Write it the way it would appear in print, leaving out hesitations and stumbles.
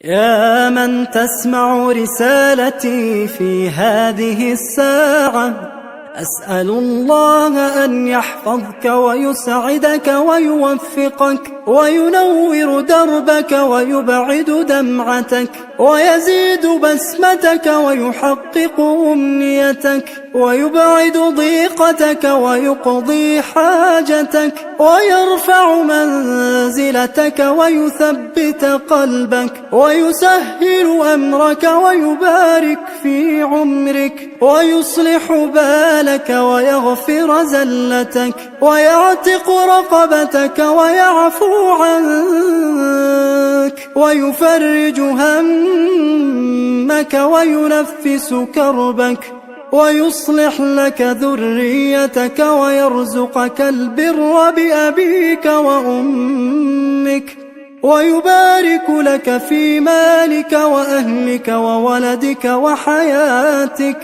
يا من تسمع رسالتي في هذه الساعة، أسأل الله أن يحفظك ويسعدك ويوفقك وينور دربك ويبعد دمعتك ويزيد بسمتك ويحقق أمنيتك ويبعد ضيقتك ويقضي حاجتك ويرفع منزلتك ويثبت قلبك ويسهل أمرك ويبارك في عمرك ويصلح بالك ويغفر زلتك ويعتق رقبتك ويعفو عنك ويفرج همك وينفس كربك ويصلح لك ذريتك ويرزقك البر بأبيك وأمك ويبارك لك في مالك وأهلك وولدك وحياتك